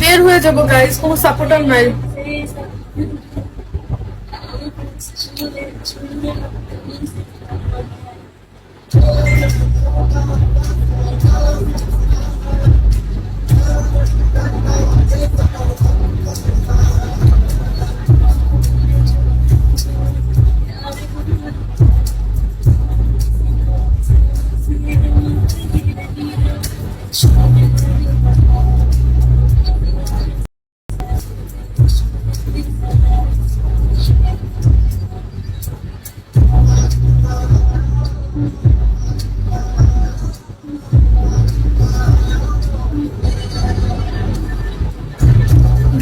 বের হয়ে যাবো গাইস, কোনো সাপোর্টার নাই।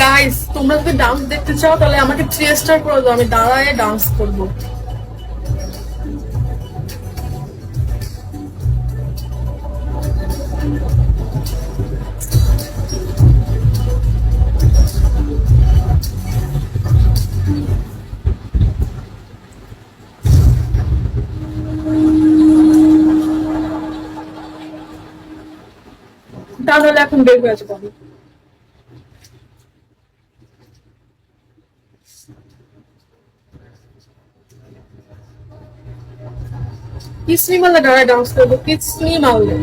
গাইস তোমরা যদি ডান্স দেখতে চাও তাহলে আমাকে 3 স্টার করে দাও, আমি দাঁড়ায় ডান্স করবো। তাহলে এখন বের হয়ে যাবো আমি। কিসমি মাল্লা দাঁড়ায় ডান্স করবো, কিসমি মাল্লা।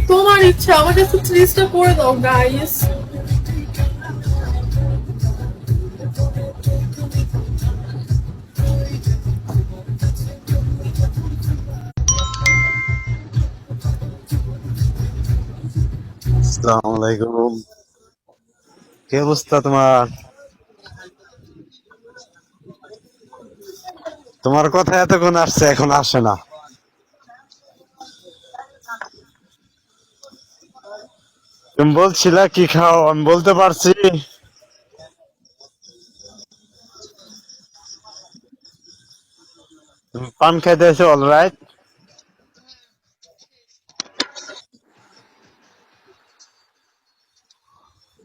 তোমার ইচ্ছা, আমাকে 3 স্টার করে দাও গাইস। আসসালামু আলাইকুম, কি অবস্থা তোমার? তোমার কথা এতক্ষণ আসছে, এখন আসে না। তুমি বলছিলা কি খাও, আমি বলতে পারছি। তুমি পান খাইতে আছো, অলরাইট।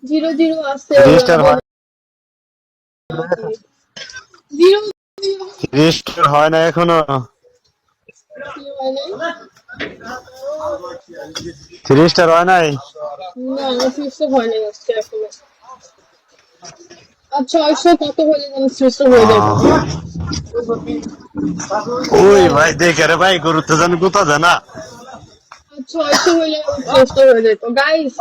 0-0 আছে। 3 স্টার হয়, 0 3 স্টার হয় না এখনো। 3 স্টার হয় নাই। না, আমার 3 স্টার হয় নাই আজকে এখনো। আর 600 কত হলে যেন 3 স্টার হয়ে যাবে। ওই ভাই দেখে রে ভাই, গরু তো জানি কোথা জানা। আর 600 হলে 3 স্টার হয়ে যেত গাইস।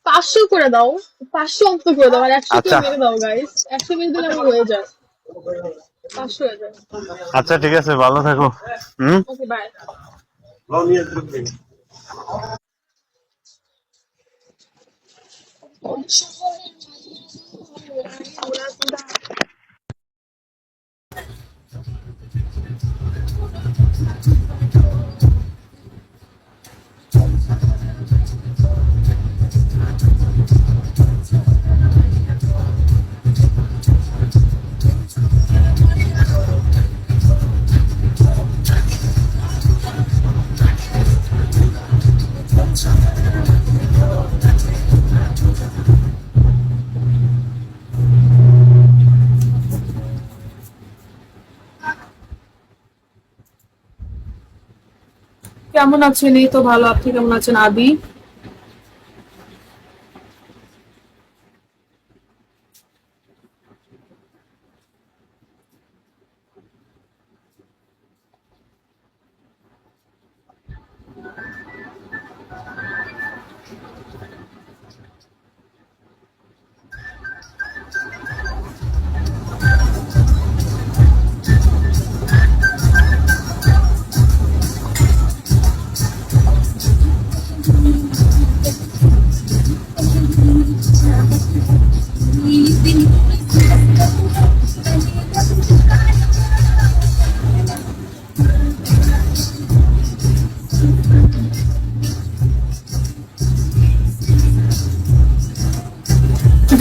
500 করে দাও, 500 অন্ত করে দাও, আর 100 কেউ আচ্ছা মেরে দাও গাইস। 100 মেরে দিলে আমার হয়ে যায়, 500 হয়ে যায়। আচ্ছা, ঠিক আছে, ভালো থাকো। Okay bye. কেমন আছেন? এই তো ভালো। আপনি কেমন আছেন আদি?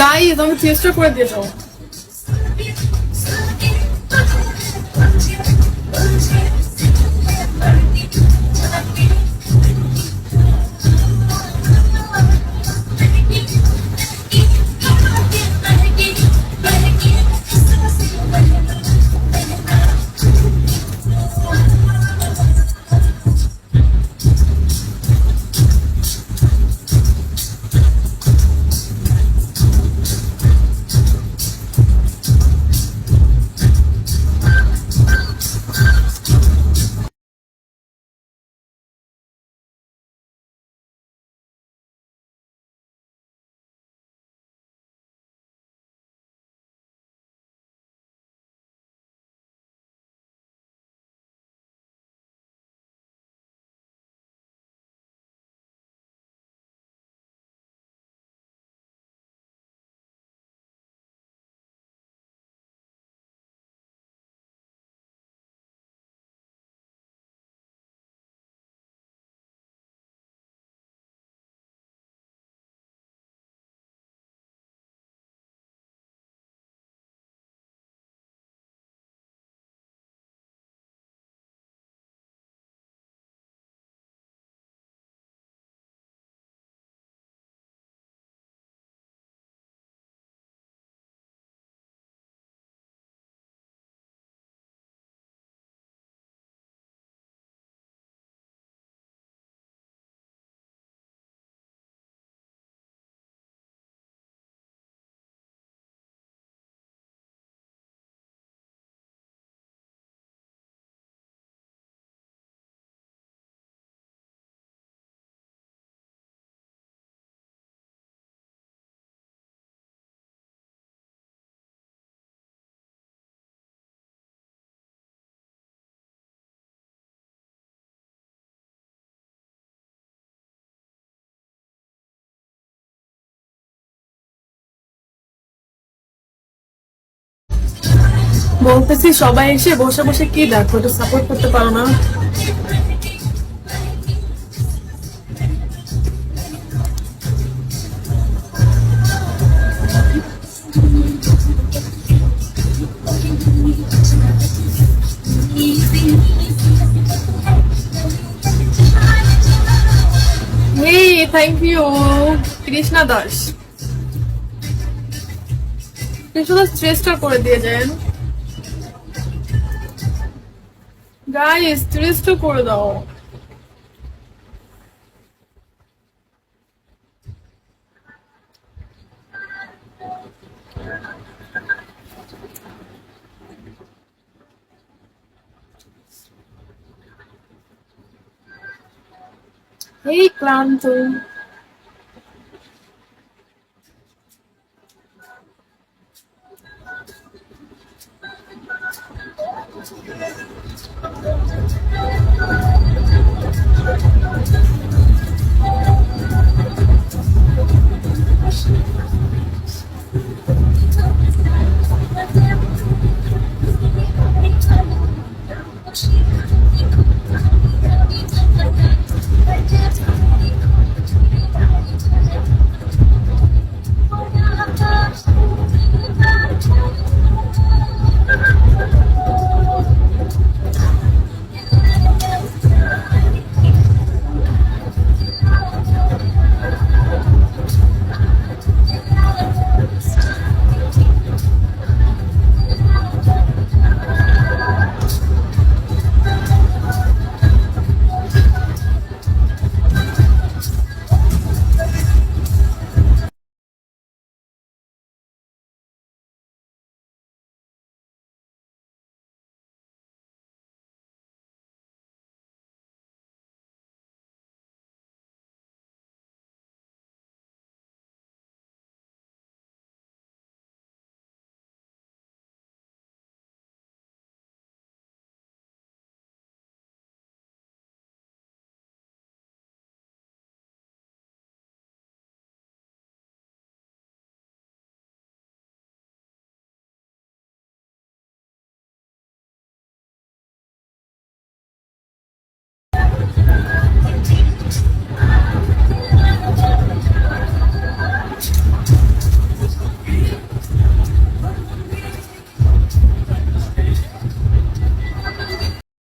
গাইজ, আমি চেষ্টা করে দিয়ে যাও। বলতেছি সবাই এসে বসে বসে কি দেখো, এটা সাপোর্ট করতে পারো না? এই থ্যাংক ইউ কৃষ্ণা দাস। কৃষ্ণা দাস চেষ্টা করে দিয়ে যান। গাইস, চেষ্টা করে দাও। এই ক্লান্ত।